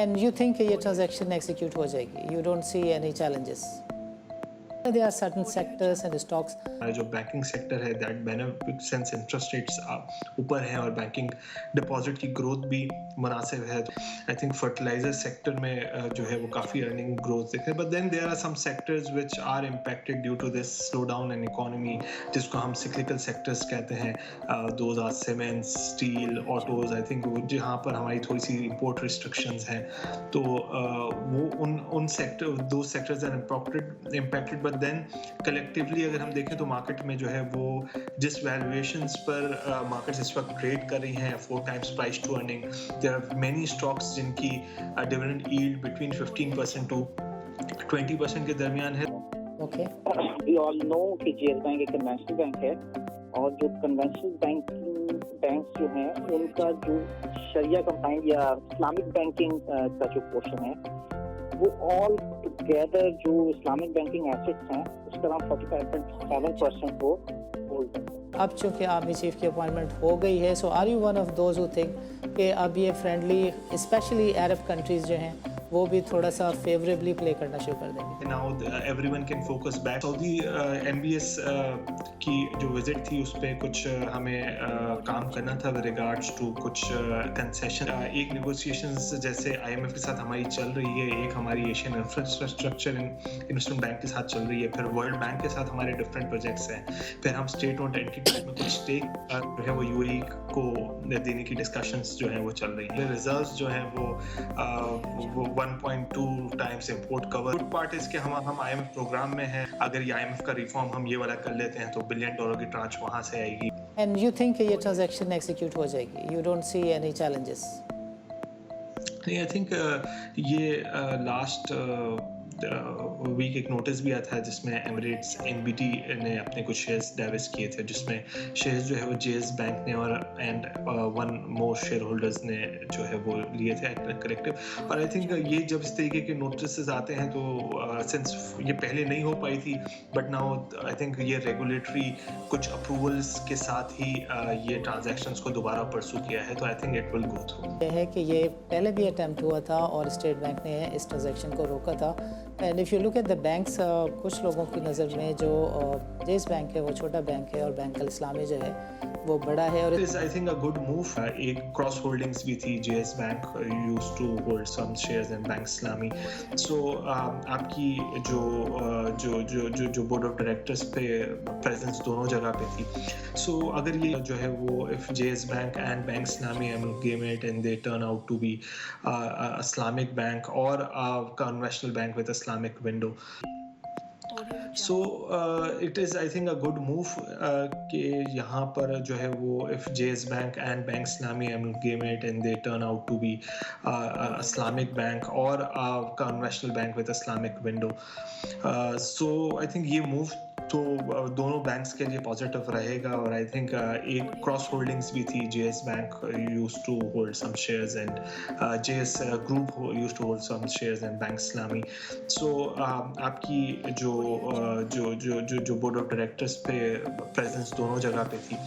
And you think ये transaction execute हो जाएगी? You don't see any challenges? There are certain sectors and stocks. जो banking sector है that benefit since interest rates ऊपर हैं और बैंकिंग डिपॉजिट की ग्रोथ भी मुनासिब है. आई थिंक फर्टिलाइजर सेक्टर में जो है वो काफ़ी अर्निंग ग्रोथ दिखे. But then there are some sectors which are impacted due to this slow down in economy, जिसको हम सिक्लिकल सेक्टर्स कहते हैं. Those are cement, steel, autos. I think जहाँ पर हमारी थोड़ी सी इम्पोर्ट रिस्ट्रिक्शंस हैं, तो वो उन सेक्टर दो sectors are impacted. But then collectively अगर हम देखें तो मार्केट में जो है वो जिस वैल्यूएशंस पर मार्केट्स इस वक्त ट्रेड कर रही हैं 4 times price to earning, there are many stocks जिनकी डिविडेंड यील्ड बिटवीन 15% to 20% के दरमियान है. Okay. We all know कि JS बैंक एक कन्वेंशनल बैंक है, और जो कन्वेंशनल बैंक्स जो हैं उनका जो शरिया कंप्लाइंट या इस्लामिक बैंकिंग का जो पोर्शन है वो ऑल टुगेदर जो इस्लामिक बैंकिंग एसेट्स हैं उसका अराउंड 45.7% वो होल्ड करते हैं. अब चूँकि आर्मी चीफ की अपॉइंटमेंट हो गई है, so are you one of those who think कि अब ये फ्रेंडली स्पेशली अरब कंट्रीज़ जो हैं वो भी थोड़ा सा फेवरेबली प्ले करना शुरू कर देंगे? Now everyone can focus back. Saudi MBS की जो विजिट थी उस पर कुछ हमें काम करना था विद रिगार्ड्स टू कुछ कंसेशन. एक नेगोशिएशंस जैसे IMF के साथ हमारी चल रही है, एक हमारी एशियन इंफ्रास्ट्रक्चर इन्वेस्टमेंट बैंक के साथ चल रही है, फिर वर्ल्ड बैंक के साथ हमारे डिफरेंट प्रोजेक्ट्स हैं, फिर हम स्टेट ओन्ड एंटिटीज में कुछ स्टेक जो है वो UAE को देने की डिस्कशंस जो है वो चल रही है. रिजर्व्स जो है वो 1.2 times import cover. Good part is कि हम IMF प्रोग्राम में हैं. अगर ये IMF का रिफॉर्म हम ये वाला कर लेते हैं तो $1 billion की ट्रांच वहाँ से आएगी. And you think ये transaction execute हो जाएगी? You don't see any challenges? नहीं, आई थिंक ये लास्ट वीक एक नोटिस भी आया था जिसमें एमिरेट्स NBT ने अपने कुछ शेयर्स डाइवेस्ट किए थे, जिसमें शेयर्स जो है वो JS बैंक ने और एंड 1 more शेयर होल्डर्स ने जो है वो लिए थे कलेक्टिव. और आई थिंक ये जब इस तरीके के नोटिस आते हैं तो सिंस ये पहले नहीं हो पाई थी, बट नाउ आई थिंक ये रेगुलेटरी कुछ अप्रूवल्स के साथ ही ये ट्रांजैक्शंस को दोबारा परसू किया है, तो I think it will go through. ये है कि ये पहले भी अटेम्प्ट हुआ था और स्टेट बैंक ने इस ट्रांजैक्शन को रोका था. And if you look at the banks, कुछ लोगों की नज़र में जो JS बैंक है वो छोटा बैंक है और बैंक अल इस्लामी जो है वो बड़ा है. और I think a good move. एक क्रॉस होल्डिंग्स भी थी. JS bank used to hold some shares in bank Islami. So आपकी जो बोर्ड ऑफ डायरेक्टर्स पे प्रेजेंस दोनों जगह पे थी. सो अगर ये जो है वो if JS bank and bank Islami amalgamate and they turn out to be Islamic bank or a conventional bank with Islamic window. So it is I think a good move कि यहाँ पर जो है वो if JS Bank and Bank Islami amalgamate and they turn out to be Islamic bank or a conventional bank with Islamic window. So I think ये move तो दोनों banks के लिए पॉजिटिव रहेगा. और आई थिंक एक क्रॉस होल्डिंग्स भी थी. JS bank used to hold some shares and JS group used to hold some shares in bank Islami. So आपकी जो बोर्ड ऑफ डायरेक्टर्स पे प्रेजेंस दोनों जगह पे थी.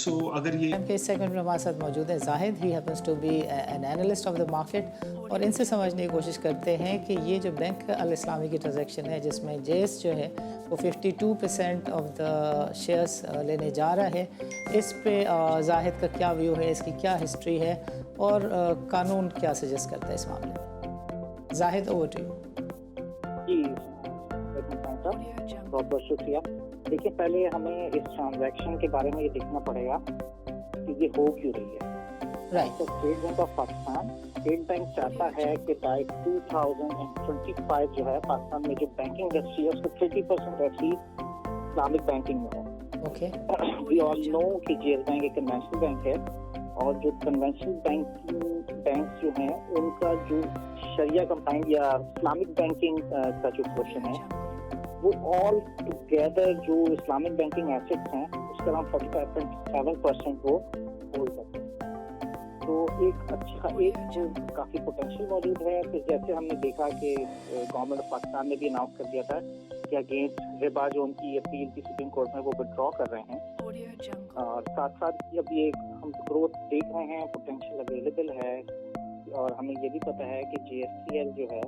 सो अगर ये इस सेगमेंट में हमारे साथ मौजूद है Zahid. He happens to be an analyst of the market, और इनसे समझने की कोशिश करते हैं कि ये जो बैंक अल इस्लामी की ट्रांजैक्शन है जिसमें JS जो है वो 52% ऑफ द शेयर्स लेने जा रहा है, इस पे जाहिद का क्या व्यू है, इसकी क्या हिस्ट्री है और कानून क्या सजेस्ट करता है इस मामले में? Zahid, over to you. जी बहुत बहुत शुक्रिया. देखिए, पहले हमें इस ट्रांजैक्शन के बारे में ये देखना पड़ेगा कि ये हो क्यों रही है. राइट. तो state bank of Pakistan, state bank चाहता है कि बाय 2025 जो है पाकिस्तान में जो बैंकिंग इंडस्ट्री है उसको 30% ऐसी इस्लामिक बैंकिंग में हो. ओके. वी ऑल नो कि JS बैंक एक कन्वेंशनल बैंक है, और जो कन्वेंशनल बैंक्स जो हैं उनका जो शरिया कंप्लाइंट या इस्लामिक बैंकिंग का जो पोर्शन है वो ऑल टुगेदर जो इस्लामिक बैंकिंग एसेट्स हैं उसका अराउंड 45.7% वो होल्ड करते हैं. तो एक जो काफ़ी पोटेंशियल मौजूद है. फिर जैसे हमने देखा कि गवर्नमेंट ऑफ पाकिस्तान ने भी अनाउंस कर दिया था कि अगेंस्ट रिबा जो उनकी अपील थी सुप्रीम कोर्ट में वो विड्रॉ कर रहे हैं. और साथ साथ अब ये हम ग्रोथ देख रहे हैं, पोटेंशियल अवेलेबल है. اور ہمیں یہ بھی پتہ ہے کہ JSPL جو ہے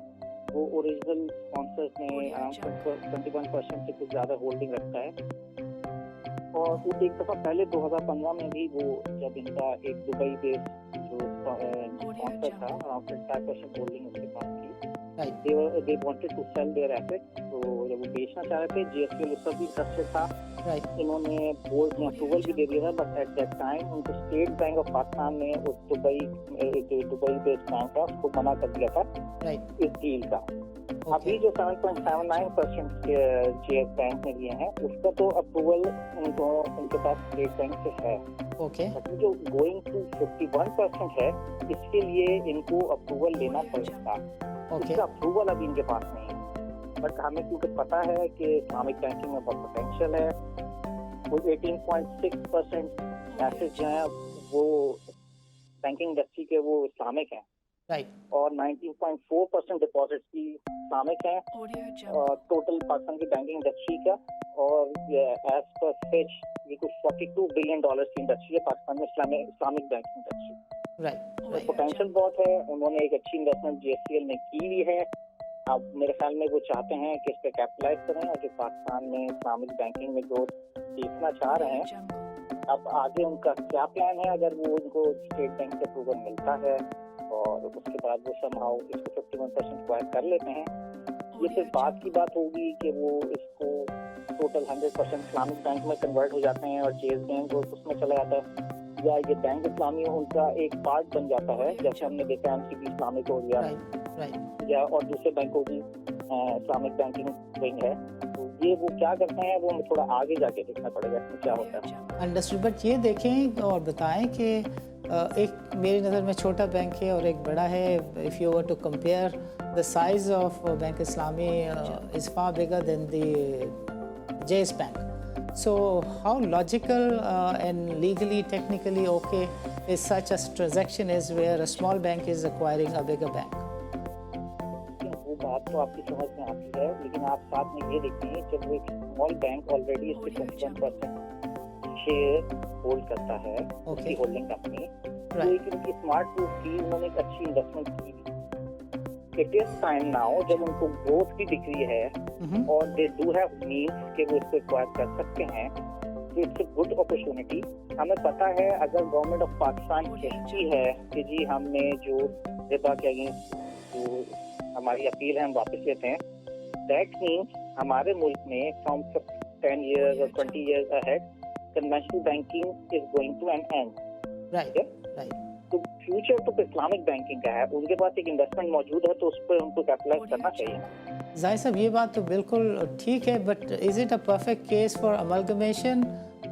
وہ اوریجنل اسپانسرز میں اراؤنڈ 21% سے کچھ زیادہ ہولڈنگ رکھتا ہے. اور وہ ایک دفعہ پہلے 2015 میں بھی وہ جب ان کا ایک دبئی بیس جو اسپانسر تھا اراؤنڈ 25% ہولڈنگ اس کے پاس تھی. They wanted to sell their assets. تو جب وہ بیچنا چاہ رہے تھے JSPL اس پر بھی انٹرسٹڈ تھا. انہوں نے بورڈ میں اپروول بھی دے دیا تھا, بٹ ایٹ دیٹ ٹائم ان کو اسٹیٹ بینک آف پاکستان نے اس دبئی بیس بینک ہے اس کو منع کر دیا تھا اس ڈیل کا. ابھی جو 7.79% JS بینک نے لیے ہیں اس کا تو اپروول ان کے پاس اسٹیٹ بینک سے ہے. جو گوئنگ ٹو 51% ہے اس کے لیے ان کو اپروول لینا پڑے گا. اس کا اپروول ابھی ان کے پاس نہیں ہے, بٹ ہمیں کیونکہ پتا ہے کہ اسلامک بینکنگ میں بہت پوٹینشیل ہے. وہ 18.6% ایسٹ جو ہیں وہ بینکنگ انڈسٹری کے وہ اسلامک ہیں, اور 19.4% ڈپازٹس بھی اسلامک ہیں ٹوٹل پاکستان کی بینکنگ انڈسٹری کا. اور ایز پر فچ یہ کچھ $42 بلین کی انڈسٹری ہے پاکستان میں اسلامک بینکنگ انڈسٹری. پوٹینشیل بہت ہے. انہوں نے ایک اچھی انویسٹمنٹ JSPL میں کی ہوئی ہے. اب میرے خیال میں وہ چاہتے ہیں کہ اس پہ کیپٹلائز کریں اور جو پاکستان میں اسلامک بینکنگ میں گروتھ دیکھنا چاہ رہے ہیں. اب آگے ان کا کیا پلان ہے اگر وہ ان کو اسٹیٹ بینک سے اپروول ملتا ہے اور اس کے بعد وہ سمہاؤ اس کو 51% ایکوائر کر لیتے ہیں. یہ صرف بات کی بات ہوگی کہ وہ اس کو ٹوٹل 100% اسلامک بینک میں کنورٹ ہو جاتے ہیں اور JS بینک اس میں چلا جاتا ہے, یا یہ بینک اسلامی ان کا ایک پارٹ بن جاتا ہے جیسے ہم نے دیکھا MCB اسلامک ہو گیا یا اور دوسرے بینکوں کی اسلامک بینکنگ ونگ ہے. تو یہ وہ کیا کرتے ہیں وہ ہمیں تھوڑا آگے جا کے دیکھنا پڑے گا کیا ہوتا ہے. انڈرسٹوڈ. بٹ یہ دیکھیں اور بتائیں کہ ایک میری نظر میں چھوٹا بینک ہے اور ایک بڑا ہے. If you were to compare the size of Bank Islami is far bigger than the JS Bank. So how logical and legally, technically okay is such a transaction is where a small bank is acquiring a bigger bank? وہ بات تو آپ کی سمجھ میں آتی ہے, لیکن آپ ساتھ میں یہ دیکھتے ہیں جب وہ ایک اسمال بینک آلریڈی اس کے 21% شیئر ہولڈ کرتا ہے اس کی ہولڈنگ کمپنی, تو ایک ان کی اسمارٹ موو تھی, انہوں نے ایک اچھی انویسٹمنٹ کی. It is time now جب ان کو گروتھ بھی دکھ رہی ہے اور they do have means کہ وہ اس کو ایکوائر کر سکتے ہیں, تو اٹس اے گڈ اپرچونٹی. ہمیں پتا ہے اگر گورنمنٹ آف پاکستان کہتی ہے کہ جی ہم نے جو ربا کے اگینسٹ جو ہماری اپیل ہے ہم واپس لیتے ہیں, دیٹ مینس ہمارے ملک میں from 10 years or 20 years ahead conventional banking is going to an end. Right. تو فیوچر تو اسلامک بینکنگ کا ہے, ان کے پاس ایک انویسٹمنٹ موجود ہے تو اس پہ ان کو کیپٹلائز کرنا چاہیے. ظاہر صاحب یہ بات تو بالکل ٹھیک ہے, but is it a perfect case for amalgamation,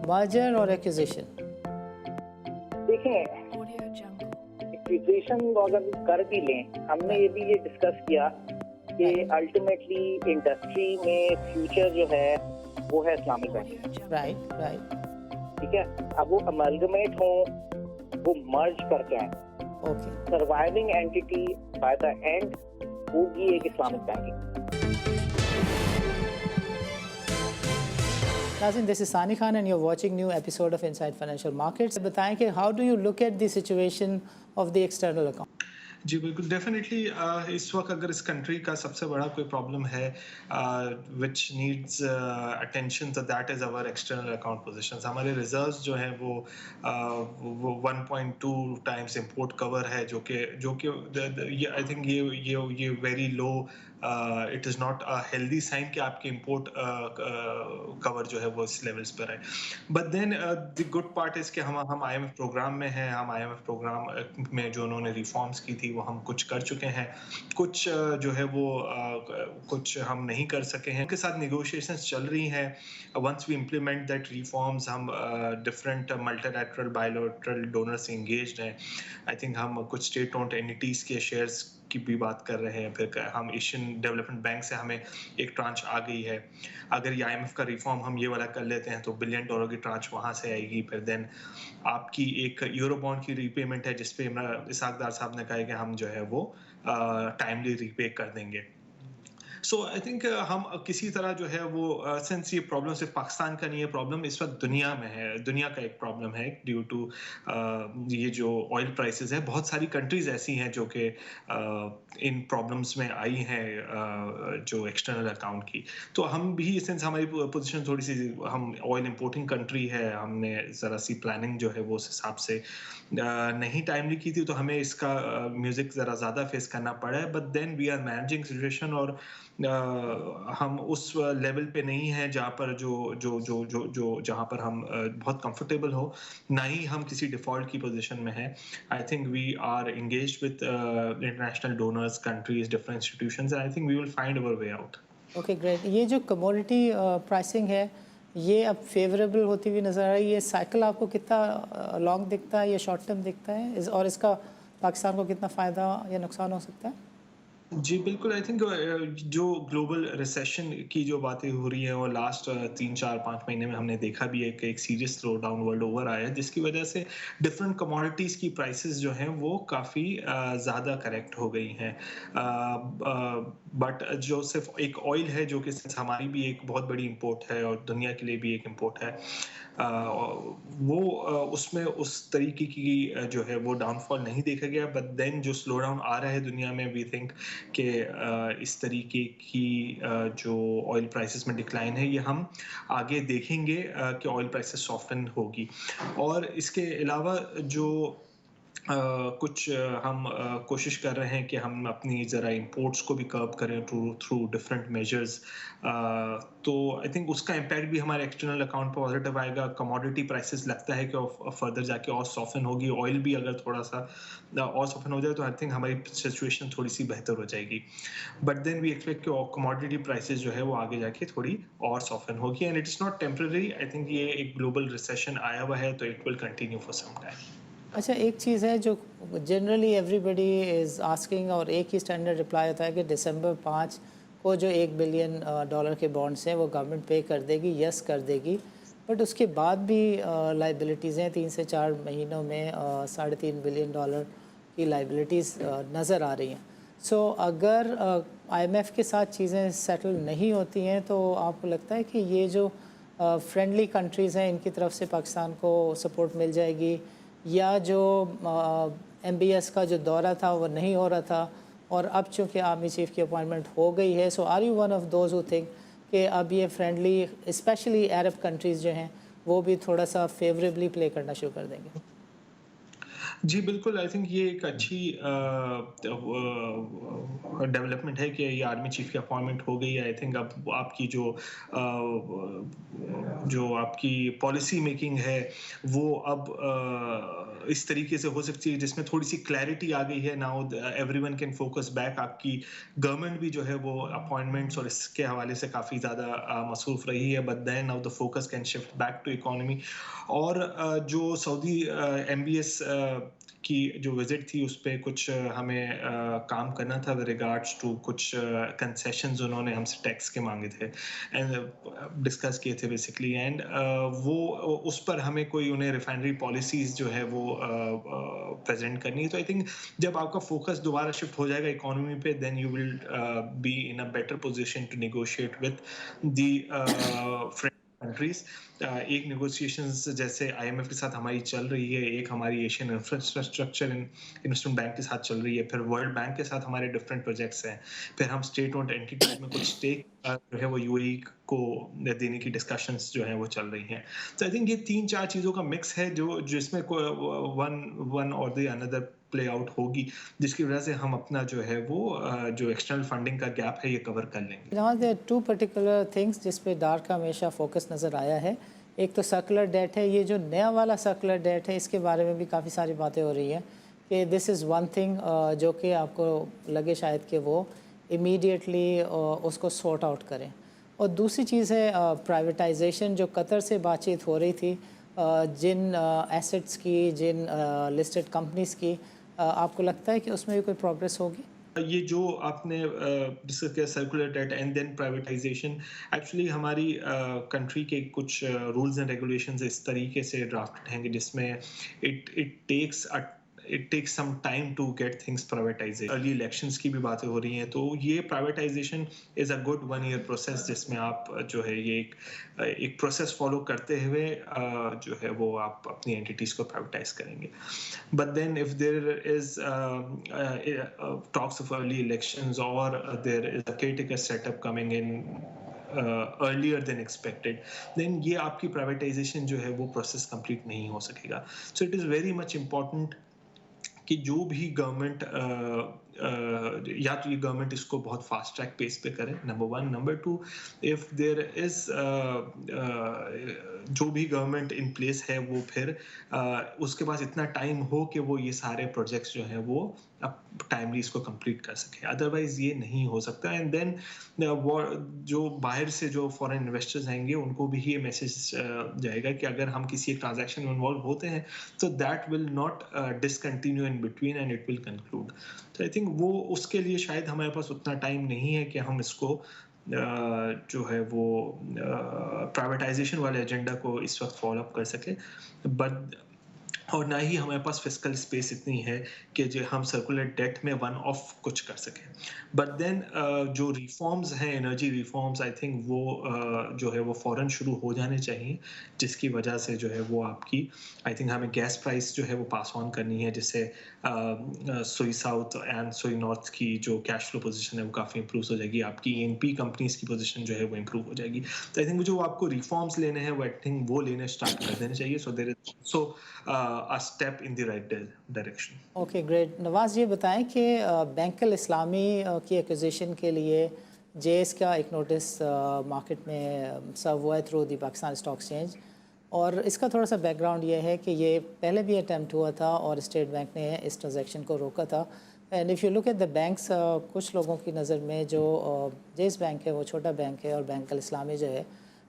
merger اور ایکوزیشن؟ دیکھیں ایکوزیشن اگر کر بھی لیں, ہم نے یہ بھی یہ ڈسکس کیا کہ الٹیمیٹلی انڈسٹری میں فیوچر جو ہے وہ ہے اسلامک بینکنگ. رائٹ. ٹھیک ہے, اب وہ املگمیٹ ہوں وہ مرج کر جائیں, surviving entity by the end ہوگی ایک اسلامک بینکنگ. ناظرین, this is Sani Khan and you are watching new episode of inside financial markets. بتائیں کہ how do you look at the situation of the external account? جی بالکل, definitely اس وقت اگر اس country کا سب سے بڑا کوئی پرابلم ہے وچ نیڈز اٹینشن, تو that is over external account positions. ہمارے ریزروز جو ہیں وہ 1.2 ٹائمس امپورٹ کور ہے, جو کہ آئی تھنک یہ very low, it is not a healthy sign کہ آپ کے امپورٹ کور جو ہے وہ اس لیولس پر ہے. But then the good part is کہ ہم IMF پروگرام میں ہیں. ہم IMF پروگرام میں جو انہوں نے ریفارمس کی تھی وہ ہم کچھ کر چکے ہیں, کچھ جو ہے وہ کچھ ہم نہیں کر سکے ہیں. ان کے ساتھ نیگوشیشنز چل رہی ہیں. Once we implement that reforms, ہم different multi lateral bilateral donor سے انگیجڈ ہیں. آئی تھنک ہم کچھ اسٹیٹ اونڈ اینٹیز کے شیئرز کی بھی بات کر رہے ہیں. پھر ہم ایشین ڈیولپمنٹ بینک سے ہمیں ایک ٹرانچ آ گئی ہے. اگر یہ IMF کا ریفارم ہم یہ والا کر لیتے ہیں تو $1 بلین کی ٹرانچ وہاں سے آئے گی. پھر دین آپ کی ایک یورو بانڈ کی ری پیمنٹ ہے جس پہ اسحاق ڈار صاحب نے کہا ہے کہ ہم جو ہے وہ ٹائملی ری پے کر دیں گے. सो आई थिंक हम किसी तरह जो है वो सिंस ये प्रॉब्लम सिर्फ पाकिस्तान का नहीं है, प्रॉब्लम इस वक्त दुनिया में है, दुनिया का एक प्रॉब्लम है ड्यू टू ये जो ऑयल प्राइसेस है। बहुत सारी कंट्रीज ऐसी हैं जो कि इन प्रॉब्लम्स में आई हैं जो एक्सटर्नल अकाउंट की। तो हम भी सिंस हमारी पोजीशन थोड़ी सी, हम ऑयल इंपोर्टिंग कंट्री है, हमने ज़रा सी प्लानिंग जो है वो उस हिसाब से नहीं टाइमली की थी, तो हमें इसका म्यूजिक ज़रा ज़्यादा फेस करना पड़ा है। But then we are managing situation, और हम उस लेवल पे नहीं हैं जहाँ पर जहाँ पर हम बहुत कंफर्टेबल हो, ना ही हम किसी डिफॉल्ट की पोजीशन में हैं। I think we are engaged with international donors, countries, different institutions, and I think we will find our way out. Okay great. ये जो कमोडिटी प्राइसिंग है, ये अब फेवरेबल होती हुई नज़र आ रही है। ये साइकिल आपको कितना लॉन्ग दिखता है या शॉर्ट टर्म दिखता है, और इसका पाकिस्तान को कितना फ़ायदा या नुकसान हो सकता है? जी, बिल्कुल। आई थिंक जो ग्लोबल रिसेशन की जो बातें हो रही हैं, और लास्ट 3, 4, 5 महीने में हमने देखा भी है कि एक serious slow down world over आया है, जिसकी वजह से डिफरेंट कमोडिटीज़ की प्राइसेस जो हैं वो काफ़ी ज़्यादा करेक्ट हो गई हैं। बट जो सिर्फ एक ऑयल है, जो कि सिंस हमारी भी एक बहुत बड़ी इंपोर्ट है और दुनिया के लिए भी एक इंपोर्ट है, वो उसमें उस तरीके की जो है वो डाउनफॉल नहीं देखा गया। बट देन जो स्लो डाउन आ रहा है दुनिया में, वी थिंक कि इस तरीके की जो ऑयल प्राइसेस में डिक्लाइन है, ये हम आगे देखेंगे कि ऑयल प्राइसेस सॉफ्टन होगी। और इसके अलावा जो कुछ हम कोशिश कर रहे हैं कि हम अपनी ज़रा इंपोर्ट्स को भी कर्ब करें थ्रू डिफरेंट मेजर्स। तो आई थिंक उसका इम्पैक्ट भी हमारे एक्सटर्नल अकाउंट पर पॉजिटिव आएगा। कमोडिटी प्राइसेस लगता है कि फर्दर जाके और सॉफ्टन होगी। ऑयल भी अगर थोड़ा सा और सॉफ्टन हो जाए तो आई थिंक हमारी सिचुएशन थोड़ी सी बेहतर हो जाएगी। बट देन वी एक्सपेक्ट कि कमोडिटी प्राइसेस जो है वो आगे जाके थोड़ी और सॉफ्टन होगी, and it's not temporary. I think ये एक ग्लोबल रिसेशन आया हुआ है, तो it will continue for some time. अच्छा, एक चीज़ है जो जनरली एवरीबडी इज़ आस्किंग, और एक ही स्टैंडर्ड रिप्लाई होता है कि दिसंबर 5 को जो $1 बिलियन डॉलर के बॉन्ड्स हैं वो गवर्नमेंट पे कर देगी, यस कर देगी। बट उसके बाद भी लाइबिलिटीज़ हैं, 3 से 4 महीनों में $3.5 बिलियन डॉलर की लाइबिलिटीज़ नज़र आ रही हैं। सो अगर IMF के साथ चीज़ें सेटल नहीं होती हैं, तो आपको लगता है कि ये जो फ्रेंडली कंट्रीज़ हैं, इनकी तरफ से पाकिस्तान को सपोर्ट मिल जाएगी, या जो MBS का जो दौरा था वो नहीं हो रहा था, और अब चूँकि आर्मी चीफ की अपॉइंटमेंट हो गई है, so are you one of those who think कि अब ये फ्रेंडली, स्पेशली अरब कंट्रीज़ जो हैं, वो भी थोड़ा सा फेवरेबली प्ले करना शुरू कर देंगे? जी, बिल्कुल। आई थिंक ये एक अच्छी डेवलपमेंट है कि ये आर्मी चीफ की अपॉइंटमेंट हो गई है। आई थिंक अब आपकी जो आपकी पॉलिसी मेकिंग है, वो अब इस तरीके से हो सकती है जिसमें थोड़ी सी क्लैरिटी आ गई है। Now everyone can focus back. आपकी गवर्नमेंट भी जो है वो अपॉइंटमेंट्स और इसके हवाले से काफ़ी ज़्यादा मसरूफ़ रही है। But then now the focus can shift back to economy. और जो सऊदी MBS की जो विजिट थी, उस पे कुछ हमें काम करना था विद रिगार्ड्स टू कुछ कंसेशंस उन्होंने हमसे टैक्स के मांगे थे एंड डिस्कस किए थे बेसिकली। एंड वो उस पर हमें कोई उन्हें रिफाइनरी पॉलिसीज जो है वो प्रेजेंट करनी है। तो आई थिंक जब आपका फोकस दोबारा शिफ्ट हो जाएगा इकोनॉमी पे, then you will be in a better position to negotiate with the countries. एक नेगोशिएशंस जैसे IMF के साथ हमारी चल रही है, एक हमारी एशियन इंफ्रास्ट्रक्चर इन्वेस्टमेंट बैंक के साथ चल रही है, फिर वर्ल्ड बैंक के साथ हमारे डिफरेंट प्रोजेक्ट्स हैं, फिर हम स्टेट ओन्ड एंटिटीज में कुछ स्टेक जो है वो UAE को देने की डिस्कशंस जो हैं वो चल रही हैं। तो आई थिंक ये 3-4 चीज़ों का मिक्स है जो जिसमें वन और द अनदर प्ले आउट होगी, जिसकी वजह से हम अपना जो है वो जो एक्सटर्नल फंडिंग का गैप है ये कवर कर लेंगे। यहाँ देयर टू पर्टिकुलर थिंग्स जिस पे डार्क का हमेशा फोकस नज़र आया है। एक तो सर्कुलर डेट है, ये जो नया वाला सर्कुलर डेट है, इसके बारे में भी काफ़ी सारी बातें हो रही हैं कि दिस इज़ वन थिंग जो कि आपको लगे शायद कि वो इमीडिएटली उसको सॉर्ट आउट करें। और दूसरी चीज़ है प्राइवेटाइजेशन, जो कतर से बातचीत हो रही थी जिन एसेट्स की, जिन लिस्टेड कंपनीज़ की, आपको लगता है कि उसमें भी कोई प्रोग्रेस होगी? ये जो आपने डिस्कस किया circular debt and then privatisation, actually हमारी कंट्री के कुछ रूल्स एंड रेगुलेशंस इस तरीके से ड्राफ्टेड हैं कि जिसमें it takes it takes some time to get things privatized. Early elections की भी बातें हो रही हैं, तो ये privatization is a good 1 year process जिसमें आप जो है ये एक process follow करते हुए जो है वो आप अपनी entities को privatize करेंगे. But then if there is talks of early elections or there is a caretaker setup coming in earlier than expected, then ये आपकी privatization जो है वो process complete नहीं हो सकेगा. So it is very much important कि जो भी गवर्नमेंट या तो ये गवर्नमेंट इसको बहुत फास्ट ट्रैक पेस पे करे, number 1. Number 2, if there is जो भी गवर्नमेंट इन प्लेस है वो फिर उसके पास इतना टाइम हो कि वो ये सारे प्रोजेक्ट्स जो हैं वो अब टाइमली इसको कंप्लीट कर सके. अदरवाइज ये नहीं हो सकता. एंड देन जो बाहर से जो फॉरेन इन्वेस्टर्स आएंगे उनको भी ये मैसेज जाएगा कि अगर हम किसी एक ट्रांजैक्शन में इन्वॉल्व होते हैं तो that will not discontinue in between and it will conclude. तो आई थिंक वो उसके लिए शायद हमारे पास उतना टाइम नहीं है कि हम इसको जो है वो प्राइवेटाइजेशन वाले एजेंडा को इस वक्त फॉलो अप कर सके. बट और ना ही हमारे पास फिस्कल स्पेस इतनी है कि जो हम सर्कुलर डेट में वन ऑफ कुछ कर सकें. बट देन जो रिफॉर्म्स हैं, एनर्जी रिफॉर्म्स, आई थिंक वो जो है वो फौरन शुरू हो जाने चाहिए, जिसकी वजह से जो है वो आपकी आई थिंक हमें गैस प्राइस जो है वो पास ऑन करनी है, जिससे सोई साउथ एंड सोई नॉर्थ की जो कैश फ्लो पोजीशन है वो काफ़ी इंप्रूव हो जाएगी. आपकी ईएनपी कंपनीज की पोजीशन जो है वो इंप्रूव हो जाएगी. तो आई थिंक जो आपको रिफॉर्म्स लेने हैं वो आई थिंक वो लेने स्टार्ट कर देने चाहिए. So there is so a step in the right direction. ओके, ग्रेट. नवाज, ये बताएं कि बैंक अल इस्लामी की एक्विजिशन के लिए जेएस का एक नोटिस मार्केट में सर्व हुआ है through the Pakistan stock exchange, और इसका थोड़ा सा बैकग्राउंड ये है कि ये पहले भी अटैम्प्ट हुआ था और स्टेट बैंक ने इस ट्रांजैक्शन को रोका था. And if you look at the banks, कुछ लोगों की नज़र में जो जेएस बैंक है वो छोटा बैंक है और बैंक अल इस्लामी जो है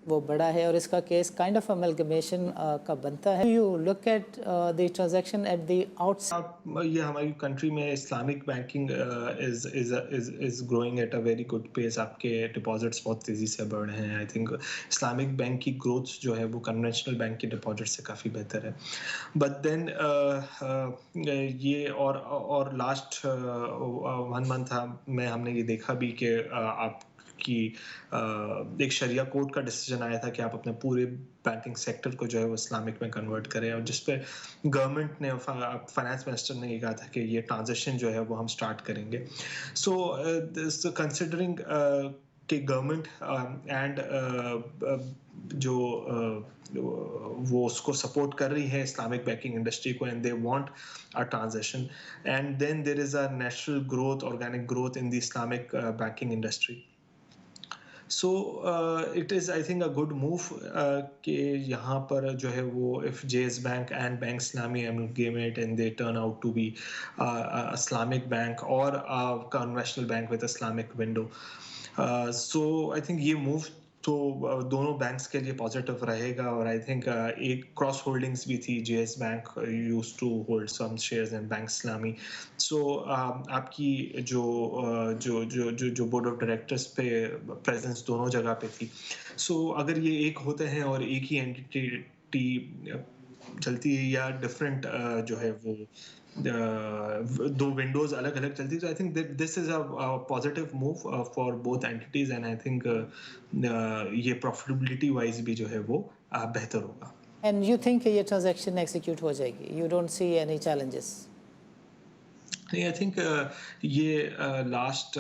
वो बड़ा है, और इसका केस काइंड ऑफ अमलगमेशन का बनता है. You look at the transaction at the outside. ये हमारी कंट्री में Islamic banking is growing at a very good pace. आपके डिपॉजिट्स बहुत तेज़ी से बढ़ रहे हैं. आई थिंक इस्लामिक बैंक की ग्रोथ जो है वो कन्वेंशनल बैंक के डिपॉजिट से काफ़ी बेहतर है. बट देन ये और लास्ट 1 मंथ में हमने ये देखा भी कि आप कि एक शरिया कोर्ट का डिसीजन आया था कि आप अपने पूरे बैंकिंग सेक्टर को जो है वो इस्लामिक में कन्वर्ट करें, और जिस पे गवर्नमेंट ने फाइनेंस मिनिस्टर ने ये कहा था कि ये ट्रांजिशन जो है वो हम स्टार्ट करेंगे. सो कंसिडरिंग कि गवर्नमेंट एंड जो वो उसको सपोर्ट कर रही है इस्लामिक बैंकिंग इंडस्ट्री को, and they want a transition, and then there is a natural growth, organic growth in the Islamic banking industry. So it is I think a good move कि यहाँ पर जो है वो if JS Bank and Bank Islami amalgamate and they turn out to be a Islamic bank or a conventional bank with Islamic window. So I think ये move तो दोनों banks के लिए पॉजिटिव रहेगा. और आई थिंक एक cross holdings भी थी. JS bank use to hold some shares in bank Islami. So आपकी जो जो जो जो जो बोर्ड ऑफ डायरेक्टर्स पे प्रेजेंस दोनों जगह पे थी. सो अगर ये एक होते हैं और एक ही एंटिटी चलती है या डिफरेंट जो है वो दो विंडोज अलग अलग चलती, तो I think this is a positive move for both entities, and I think ये प्रॉफिटेबिलिटी वाइज भी जो है वो बेहतर होगा. एंड यू थिंक ये ट्रांजैक्शन एग्जीक्यूट हो जाएगी? You don't see any challenges? I think ये लास्ट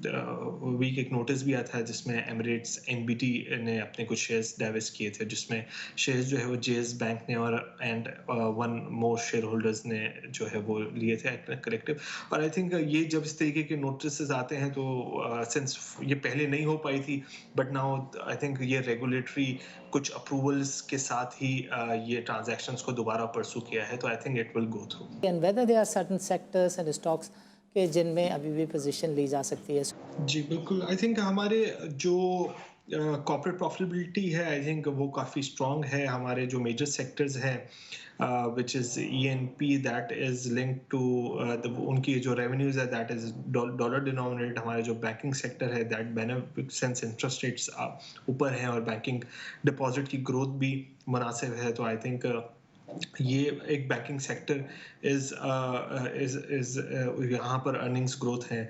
वीक एक नोटिस भी आया था जिसमें एमिरेट्स एनबीटी ने अपने कुछ शेयर्स डाइवेस्ट किए थे, जिसमें शेयर्स जो है वो जेएस बैंक ने और एंड 1 मोर शेयर होल्डर्स ने जो है वो लिए थे कलेक्टिव. और आई थिंक ये जब इस तरीके के नोटिस आते हैं तो सिंस ये पहले नहीं हो पाई थी, बट नाउ आई थिंक ये रेगुलेटरी कुछ अप्रूवल्स के साथ ही ये ट्रांजैक्शंस को दोबारा परसू किया है, तो I think it will go through. And whether there are certain sectors and stocks के जिनमें अभी भी पोजीशन ली जा सकती है? जी बिल्कुल. आई थिंक हमारे जो कॉर्पोरेट प्रॉफिटेबिलिटी है आई थिंक वो काफ़ी स्ट्रॉन्ग है. हमारे जो मेजर सेक्टर्स हैं which is ENP that is linked to उनकी जो revenues है that is dollar denominated. हमारे जो बैंकिंग सेक्टर है that benefits since interest rates ऊपर हैं और बैंकिंग डिपॉजिट की ग्रोथ भी मुनासिब है, तो आई थिंक ये एक बैंकिंग सेक्टर इज यहाँ पर अर्निंग्स ग्रोथ है.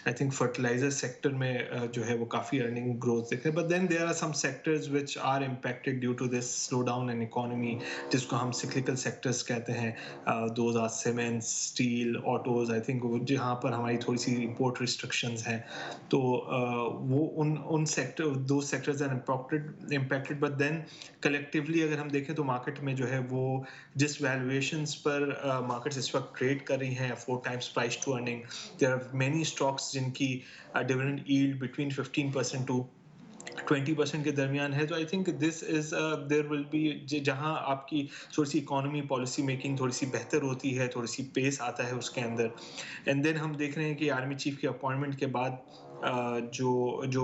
आई थिंक फर्टिलाइजर सेक्टर में जो है वो काफ़ी अर्निंग ग्रोथ दिख रहे हैं, but then there are some sectors which are impacted due to this slow down in economy, जिसको हम सिक्लिकल सेक्टर्स कहते हैं. Those are cement, steel, autos. I think जहाँ पर हमारी थोड़ी सी इम्पोर्ट रिस्ट्रिक्शंस हैं, तो वो उन सेक्टर, दो sectors are impacted, but then collectively अगर हम देखें तो मार्केट में जो है वो जिस वैल्यूएशंस पर मार्केट्स इस वक्त ट्रेड कर रही हैं, 4 times price to earning, there are many stocks जिनकी डिविडेंड यील्ड बिटवीन 15% टू 20% के दरमियान है. तो I think this is there will be, जहां आपकी थोड़ी सी इकोनॉमी पॉलिसी मेकिंग थोड़ी सी बेहतर होती है, थोड़ी सी पेस आता है उसके अंदर. एंड देन हम देख रहे हैं कि आर्मी चीफ के अपॉइंटमेंट के बाद जो जो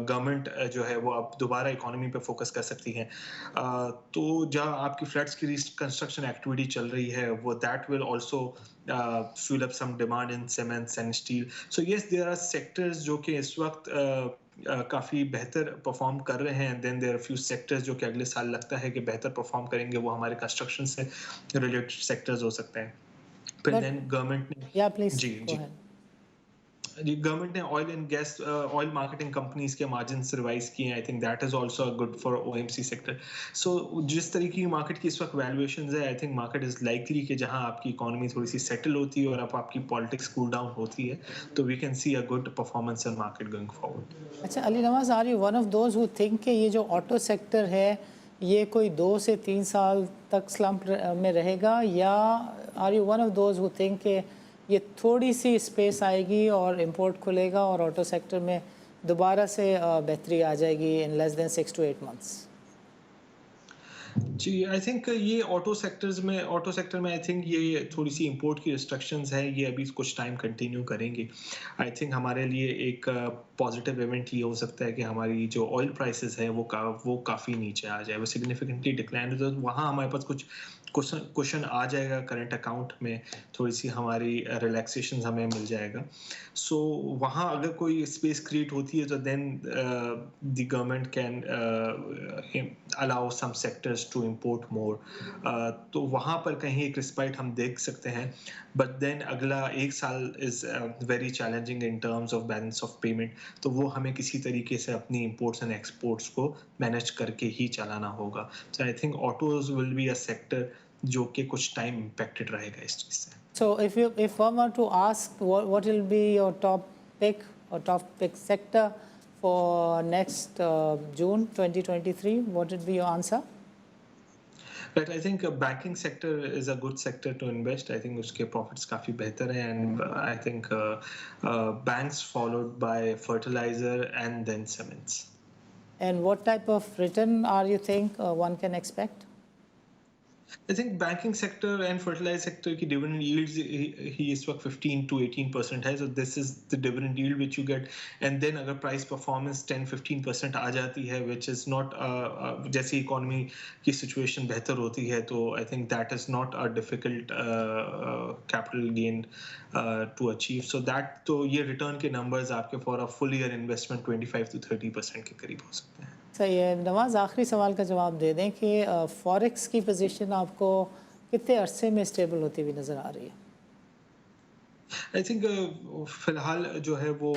गवर्नमेंट जो है वो अब दोबारा इकोनॉमी पे फोकस कर सकती है. तो जहाँ आपकी फ्लैट्स की रिकंस्ट्रक्शन एक्टिविटी चल रही है, वो that will also fuel up some demand in cements and steel. So yes, there are sectors जो कि इस वक्त काफ़ी बेहतर परफॉर्म कर रहे हैं. Then there are few sectors जो कि अगले साल लगता है कि बेहतर परफॉर्म करेंगे, वो हमारे कंस्ट्रक्शन से रिलेटेड सेक्टर्स हो सकते हैं. फिर But देन गवर्नमेंट ने yeah, please जी go जी ahead. गवर्नमेंट ने oil and gas oil marketing companies के मार्जिन्स रिवाइज किए हैं. I think that is also good for OMC sector. So जिस तरीके की मार्केट की इस वक्त वैल्यूएशंस है, I think market is likely कि जहां आपकी इकोनॉमी थोड़ी सी सेटल होती है और अब आपकी पॉलिटिक्स कूल डाउन होती है, तो we can see a good performance in market going forward. अच्छा Ali Nawaz, are you one of those who think कि ये जो ऑटो सेक्टर है ये कोई 2 से 3 साल तक स्लम्प में रहेगा, या are you one of those who think कि ये थोड़ी सी स्पेस आएगी और इंपोर्ट खुलेगा और ऑटो सेक्टर में दोबारा से बेहतरी आ जाएगी in less than 6 to 8 months? जी, आई थिंक ये ऑटो सेक्टर में आई थिंक ये थोड़ी सी इंपोर्ट की रिस्ट्रिक्शंस है, ये अभी कुछ टाइम कंटिन्यू करेंगी. आई थिंक हमारे लिए एक पॉजिटिव इवेंट ये हो सकता है कि हमारी जो ऑयल प्राइसेस है वो काफ़ी नीचे आ जाए, वो सिग्निफिकेंटली डिक्लाइन हो जाए. तो वहाँ हमारे पास कुछ क्वेश्चन आ जाएगा करंट अकाउंट में, थोड़ी सी हमारी रिलैक्सेशन हमें मिल जाएगा. सो वहाँ अगर कोई स्पेस क्रिएट होती है तो then the government can allow some sectors to import more. तो वहाँ पर कहीं एक रिस्पाइट हम देख सकते हैं. बट देन अगला एक साल is very challenging in terms of balance of payment. तो वो हमें किसी तरीके से अपनी इंपोर्ट्स एंड एक्सपोर्ट्स को मैनेज करके ही चलाना होगा. So I think autos will be a sector जो कि कुछ टाइम इम्पैक्टेड रहेगा इस चीज़ से. So if one were to ask what will be your top pick sector for next June 2023, what would be your answer? But I think banking sector is a good sector to invest. I think उसके profits काफी बेहतर हैं, and I think banks followed by fertilizer and then cements. And what type of return are you think one can expect? I think banking sector and fertilizer sector की dividend yields ही इस वक्त 15 to 18% है. So this is the dividend yield which you get. And then अगर price performance 10-15% आ जाती है, which is not जैसी economy की situation बेहतर होती है, तो I think that is not a difficult capital gain to achieve. So that तो ये return के numbers आपके for a full year investment 25 to 30% के करीब हो सकते हैं. सही है नवाज, आखिरी सवाल का जवाब दे दें कि फॉरेक्स की पोजीशन आपको कितने अरसे में स्टेबल होती हुई नज़र आ रही है? आई थिंक फिलहाल जो है वो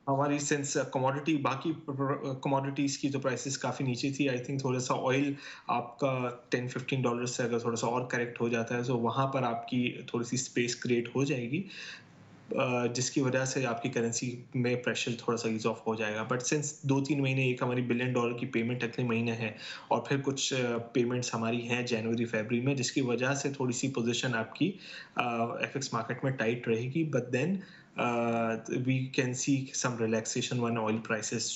हमारी सेंस कमोडिटी बाकी कमोडिटीज़ की तो प्राइसेस काफ़ी नीचे थी. आई थिंक थोड़ा सा ऑयल आपका $10-15 से अगर थोड़ा सा और करेक्ट हो जाता है, तो वहाँ पर आपकी थोड़ी सी स्पेस क्रिएट हो जाएगी, जिसकी वजह से आपकी करेंसी में प्रेशर थोड़ा सा ईज ऑफ हो जाएगा. बट सिंस 2-3 महीने एक हमारी $1 बिलियन की पेमेंट अगले महीने है, और फिर कुछ पेमेंट्स हमारी हैं जनवरी-फरवरी में, जिसकी वजह से थोड़ी सी पोजीशन आपकी एफएक्स मार्केट में टाइट रहेगी. But then we can see some relaxation when oil prices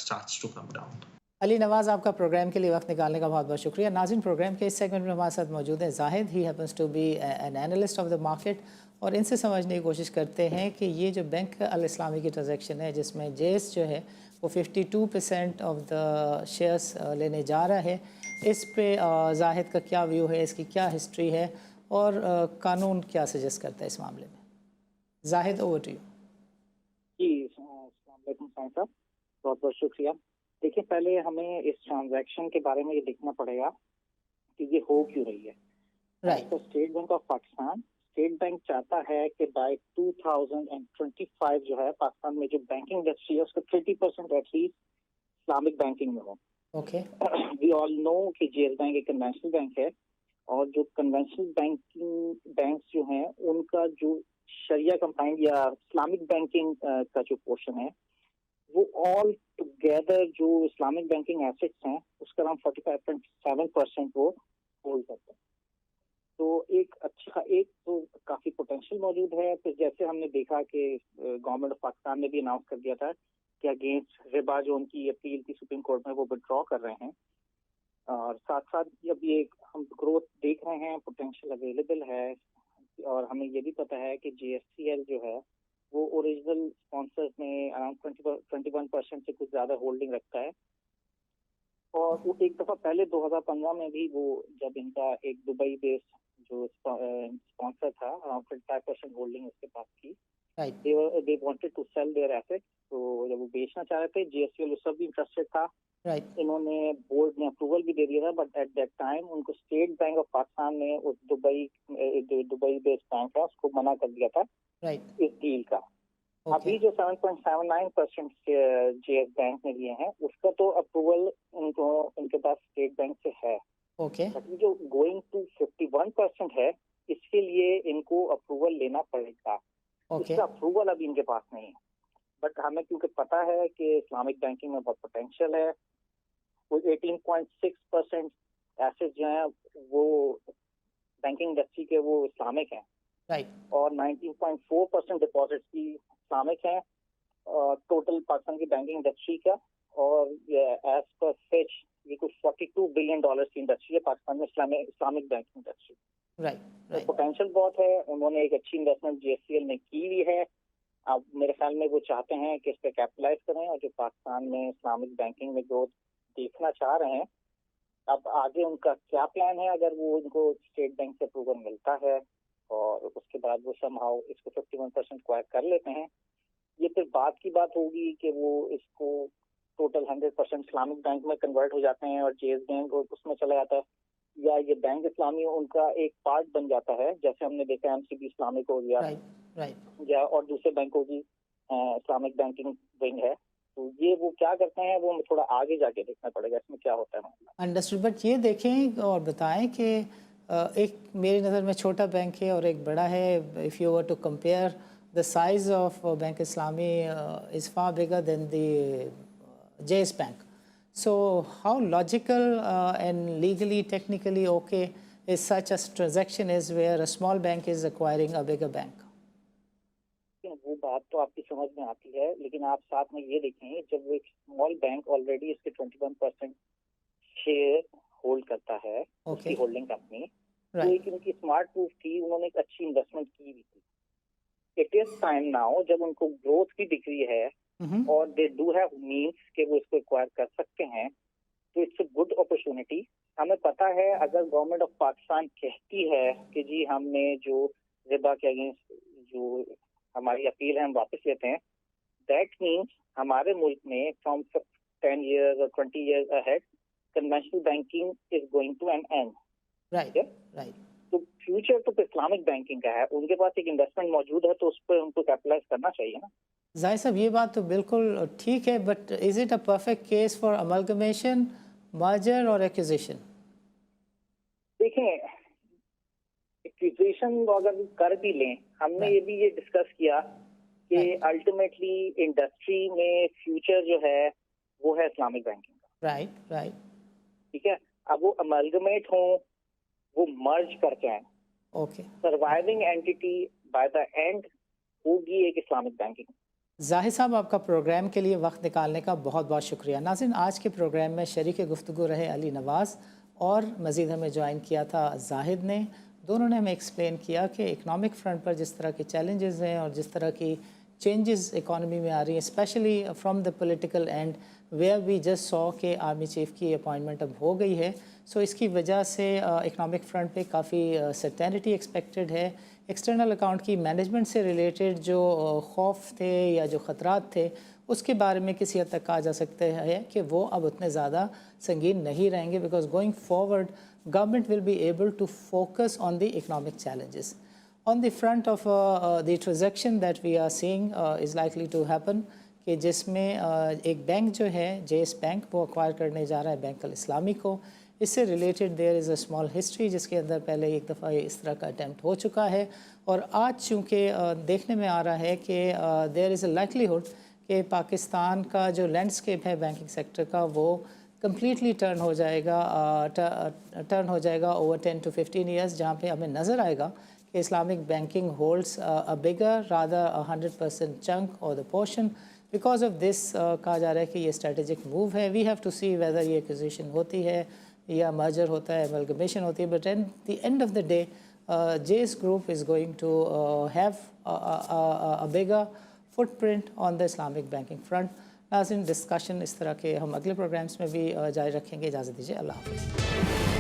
starts to come down. Ali Nawaz, आपका प्रोग्राम के लिए वक्त निकालने का बहुत बहुत शुक्रिया. नाज़रीन, प्रोग्राम के इस सेगमेंट में हमारे साथ मौजूद है Zahid. He happens to be an analyst of the market, और इनसे समझने की कोशिश करते हैं कि ये जो बैंक अल इस्लामी की ट्रांजैक्शन है जिसमें जेस जो है वो 52% ऑफ द शेयर्स लेने जा रहा है, इस पे जाहिद का क्या व्यू है, इसकी क्या हिस्ट्री है और कानून क्या सजेस्ट करता है इस मामले में? Zahid, over to you. जी, अस्सलाम वालेकुम साहब, बहुत बहुत शुक्रिया. देखिए, पहले हमें इस ट्रांजैक्शन के बारे में ये देखना पड़ेगा कि ये हो क्यों रही है। Right. तो state bank of Pakistan, state bank चाहता है कि बाय 2025 जो है पाकिस्तान में जो बैंकिंग इंडस्ट्री है उसका 30% एटलीस्ट इस्लामिक बैंकिंग में हो। Okay. वी ऑल नो कि जेएस बैंक एक कन्वेंशनल बैंक है और जो कन्वेंशनल बैंक्स जो हैं उनका जो शरिया कंप्लाइंट या इस्लामिक बैंकिंग का जो पोर्शन है वो ऑल टुगेदर जो इस्लामिक बैंकिंग एसेट्स हैं उसका अराउंड 45.7% वो होल्ड करते हैं। तो एक तो काफी पोटेंशियल मौजूद है। फिर जैसे हमने देखा कि गवर्नमेंट ऑफ पाकिस्तान ने भी अनाउंस कर दिया था कि अगेंस्ट रिबा जो उनकी अपील थी सुप्रीम कोर्ट में वो विड्रॉ कर रहे हैं, और साथ साथ अब ये हम ग्रोथ देख रहे हैं, पोटेंशियल अवेलेबल है। और हमें ये भी पता है कि जीएससीएल जो है वो ओरिजिनल स्पॉन्सर्स में अराउंड 21% से कुछ ज्यादा होल्डिंग रखता है। और वो एक दफा पहले 2015 में भी वो जब इनका एक दुबई बेस्ड जो स्पॉन्सर था अराउंड 25% होल्डिंग उसके पास थी, Right. they wanted to sell their assets। तो जब वो बेचना चाह रहे थे जीएससीएल उस सब भी इंटरेस्टेड था। Right. इन्होंने बोर्ड ने अप्रूवल भी दे दिया था, बट एट दैट टाइम उनको स्टेट बैंक ऑफ पाकिस्तान ने उस दुबई बेस्ड बैंक है उसको मना कर दिया था Right. इस डील का। Okay. अभी जो 7.79% जेएस बैंक ने लिए हैं उसका तो अप्रूवल उनके पास स्टेट बैंक से है, Okay. बट जो गोइंग टू 51% है इसके लिए इनको अप्रूवल लेना पड़ेगा। Okay. इसका अप्रूवल अभी इनके पास नहीं है, बट हमें क्योंकि पता है कि इस्लामिक बैंकिंग में बहुत पोटेंशियल है। वो 18.6% एसेट जो हैं वो बैंकिंग इंडस्ट्री के वो इस्लामिक हैं, Right. और 19.4% डिपॉजिट्स भी इस्लामिक हैं टोटल पाकिस्तान की बैंकिंग इंडस्ट्री का। और एज पर फिच ये कुछ $42 बिलियन की इंडस्ट्री है पाकिस्तान में इस्लामिक बैंकिंग इंडस्ट्री। Right. तो Right. पोटेंशियल बहुत है। उन्होंने एक अच्छी इन्वेस्टमेंट जीएससीएल ने की हुई है। अब मेरे ख्याल में वो चाहते हैं कि इस पे कैपिटलाइज करें और जो पाकिस्तान में इस्लामिक बैंकिंग में ग्रोथ देखना चाह रहे हैं। अब आगे उनका क्या प्लान है, अगर वो उनको स्टेट बैंक से अप्रूवल मिलता है और उसके बाद वो समहाउ इसको 51% एक्वायर कर लेते हैं, ये फिर बाद की बात होगी कि वो इसको टोटल 100% इस्लामिक बैंक में कन्वर्ट हो जाते हैं और जेएस बैंक उसमें चला जाता है, या ये बैंक इस्लामी उनका एक पार्ट बन जाता है, जैसे हमने देखा एमसीबी इस्लामिक हो गया। Right. Right. या और दूसरे बैंकों की इस्लामिक बैंकिंग विंग है। तो ये वो क्या करते हैं वो थोड़ा आगे जाके देखना पड़ेगा इसमें क्या होता है मामला। अंडरस्टूड। बट ये देखें और बताएं कि एक मेरी नज़र में छोटा बैंक है और एक बड़ा है। If you were to compare the size of bank Islami is far bigger than the JS bank. So how logical and legally, technically okay is such a transaction is where a small bank is acquiring a bigger bank? वो बात तो आपकी समझ में आती है, लेकिन आप साथ में ये देखें जब वो एक स्मॉल बैंक ऑलरेडी इसके 21% शेयर होल्ड करता है उसकी होल्डिंग कंपनी, तो एक उनकी स्मार्ट मूव थी, उन्होंने एक अच्छी इन्वेस्टमेंट की भी थी। इट इज टाइम नाउ जब उनको ग्रोथ भी दिख रही है और दे डू हैव मीन्स कि वो इसको एक्वायर कर सकते हैं, तो इट्स अ गुड अपॉर्चुनिटी। हमें पता है अगर गवर्नमेंट ऑफ पाकिस्तान कहती है कि जी हमने जो रिबा के अगेंस्ट जो हमारी अपील है हम वापस लेते हैं, दैट मीन्स हमारे मुल्क में from 10 years or 20 years ahead conventional banking is going to an end. Right right. तो फ्यूचर तो इस्लामिक बैंकिंग का है, उनके पास एक इन्वेस्टमेंट मौजूद है तो उस पर उनको कैपिटलाइज करना चाहिए ना। जाहिर साहब ये बात तो बिल्कुल ठीक है, but is it a perfect case for amalgamation, merger और एक्विजिशन? देखें, एक्विजिशन अगर कर भी लें, हमने ये डिस्कस किया कि अल्टीमेटली इंडस्ट्री में फ्यूचर जो है वो है इस्लामिक बैंकिंग का। Right right. ठीक है, अब वो अमलगमेट हो, वो मर्ज करके आए, okay, surviving entity by the end होगी एक इस्लामिक बैंकिंग। जाहिर साहब आपका प्रोग्राम के लिए वक्त निकालने का बहुत बहुत शुक्रिया। नाज़रीन, आज के प्रोग्राम में शरीक गुफ्तगू रहे अली नवाज़ और मज़ीद हमें ज्वाइन किया था जाहिद ने। दोनों ने हमें एक्सप्लेन किया कि इकनॉमिक फ्रंट पर जिस तरह के चैलेंजेस हैं और जिस तरह की चेंजेस इकॉनमी में आ रही हैं, specially from the political and where we just saw के आर्मी चीफ की अपॉइंटमेंट अब हो गई है, सो इसकी वजह से इकनॉमिक फ्रंट पे काफ़ी सर्टेनिटी एक्सपेक्टेड है। एक्सटर्नल अकाउंट की मैनेजमेंट से रिलेटेड जो खौफ थे या जो ख़तरात थे उसके बारे में किसी हद तक कहा जा सकता है कि वो अब उतने ज़्यादा संगीन नहीं रहेंगे, because going forward government will be able to focus on the economic challenges. On the front of the transaction that we are seeing is likely to happen कि जिसमें एक बैंक जो है JS बैंक वो एक्वायर करने जा रहा है बैंक अल इस्लामी को. इससे related there is a small history जिसके अंदर पहले एक दफ़ा इस तरह का अटैम्प्ट हो चुका है, और आज चूँकि देखने में आ रहा है कि देयर इज़ अ लाइकलीहुड कि पाकिस्तान का जो लैंडस्केप है बैंकिंग सेक्टर का वो कम्प्लीटली टर्न हो जाएगा ओवर 10 to 15 ईयर्स, जहाँ पे हमें नज़र आएगा कि Islamic banking holds a bigger rather 100% chunk और the portion. Because of this कहा जा रहा है कि ये स्ट्रेटेजिक मूव है. We have to see whether ये एक्विजिशन होती है या मर्जर होता है, अमलगमेशन होती है, but at the end of the day JS Group is going to have a bigger footprint on the Islamic banking front. नाज़रीन, डिस्कशन इस तरह के हम अगले प्रोग्राम्स में भी जारी रखेंगे. इजाज़त दीजिए. अल्लाह हाफ़िज़.